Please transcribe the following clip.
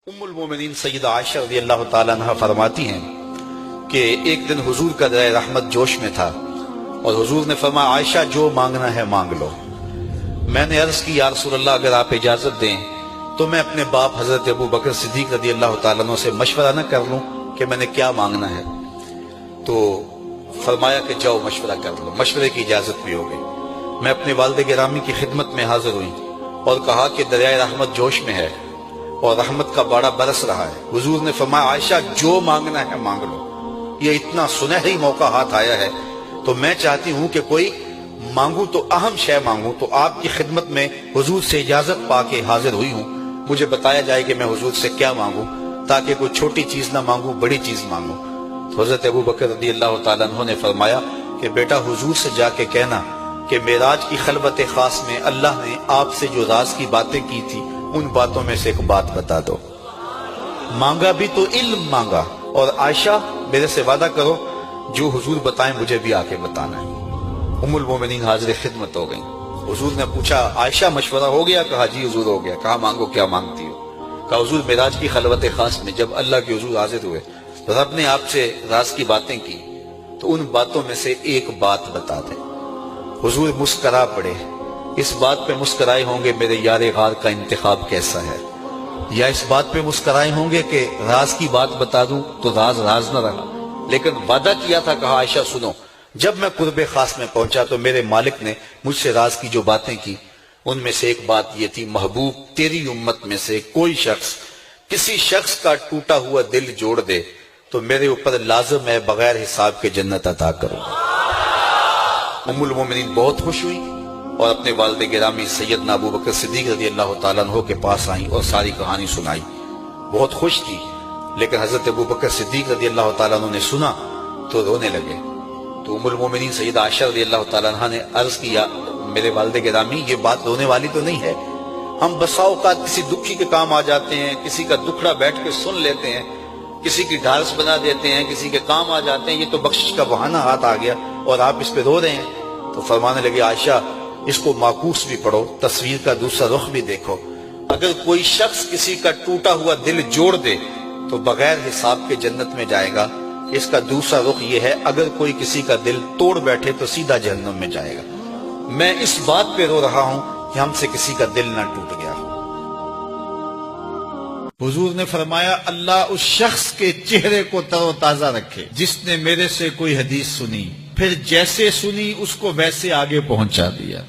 ام المومنین سیدہ عائشہ رضی اللہ تعالیٰ عنہ فرماتی ہیں کہ ایک دن حضور کا دریا رحمت جوش میں تھا اور حضور نے فرمایا عائشہ جو مانگنا ہے مانگ لو۔ میں نے عرض کی یا رسول اللہ اگر آپ اجازت دیں تو میں اپنے باپ حضرت ابو بکر صدیق رضی اللہ تعالیٰ عنہ سے مشورہ نہ کر لوں کہ میں نے کیا مانگنا ہے؟ تو فرمایا کہ جاؤ مشورہ کر لو، مشورے کی اجازت بھی ہو گئی۔ میں اپنے والد گرامی کی خدمت میں حاضر ہوئی اور کہا کہ دریائے رحمت جوش میں ہے اور رحمت کا باڑا برس رہا ہے۔ حضور نے فرمایا عائشہ جو مانگنا ہے مانگ لو، یہ اتنا سنہری موقع ہاتھ آیا ہے تو میں چاہتی ہوں کہ کوئی مانگوں تو اہم شے مانگوں، تو آپ کی خدمت میں حضور سے اجازت پا کے حاضر ہوئی ہوں، مجھے بتایا جائے کہ میں حضور سے کیا مانگوں تاکہ کوئی چھوٹی چیز نہ مانگوں، بڑی چیز مانگوں۔ تو حضرت ابو بکر رضی اللہ تعالیٰ عنہ نے فرمایا کہ بیٹا حضور سے جا کے کہنا کہ معراج کی خلوت خاص میں اللہ نے آپ سے جو راز کی باتیں کی تھی ان باتوں میں سے ایک بات بتا دو۔ مانگا بھی تو علم مانگا، اور عائشہ میرے سے وعدہ کرو جو حضور بتائیں مجھے بھی آ کے بتانا ہے۔ ام المومنین حاضر خدمت ہو گئیں۔ حضور نے پوچھا عائشہ مشورہ ہو گیا؟ کہا جی حضور ہو گیا۔ کہا مانگو کیا مانگتی ہو؟ کہا حضور معراج کی خلوت خاص میں جب اللہ کے حضور حاضر ہوئے رب نے آپ سے راز کی باتیں کی تو ان باتوں میں سے ایک بات بتا دیں۔ حضور مسکرا پڑے، اس بات پہ مسکرائے ہوں گے میرے یار غار کا انتخاب کیسا ہے، یا اس بات پہ مسکرائے ہوں گے کہ راز کی بات بتا دوں تو راز راز نہ رہا، لیکن وعدہ کیا تھا۔ کہا عائشہ سنو، جب میں قرب خاص میں پہنچا تو میرے مالک نے مجھ سے راز کی جو باتیں کی ان میں سے ایک بات یہ تھی، محبوب تیری امت میں سے کوئی شخص کسی شخص کا ٹوٹا ہوا دل جوڑ دے تو میرے اوپر لازم ہے بغیر حساب کے جنت عطا کروں۔ ام المومنین بہت خوش ہوئی اور اپنے والد گرامی سیدنا ابو بکر صدیق رضی اللہ تعالیٰ عنہ کے پاس آئیں اور ساری کہانی سنائی۔ بہت خوش تھی، لیکن حضرت ابو بکر صدیق رضی اللہ تعالیٰ عنہ نے سنا تو رونے لگے۔ تو ام المومنین سیدہ عائشہ رضی اللہ تعالیٰ عنہ نے عرض کیا میرے والد گرامی یہ بات رونے والی تو نہیں ہے، ہم بسا اوقات کسی دکھی کے کام آ جاتے ہیں، کسی کا دکھڑا بیٹھ کے سن لیتے ہیں، کسی کی ڈھارس بنا دیتے ہیں، کسی کے کام آ جاتے ہیں، یہ تو بخشش کا بہانہ ہاتھ آ گیا اور آپ اس پہ رو رہے ہیں۔ تو فرمانے لگے عائشہ اس کو معکوس بھی پڑھو، تصویر کا دوسرا رخ بھی دیکھو، اگر کوئی شخص کسی کا ٹوٹا ہوا دل جوڑ دے تو بغیر حساب کے جنت میں جائے گا، اس کا دوسرا رخ یہ ہے اگر کوئی کسی کا دل توڑ بیٹھے تو سیدھا جہنم میں جائے گا۔ میں اس بات پہ رو رہا ہوں کہ ہم سے کسی کا دل نہ ٹوٹ گیا۔ حضور نے فرمایا اللہ اس شخص کے چہرے کو تر و تازہ رکھے جس نے میرے سے کوئی حدیث سنی، پھر جیسے سنی اس کو ویسے آگے پہنچا دیا۔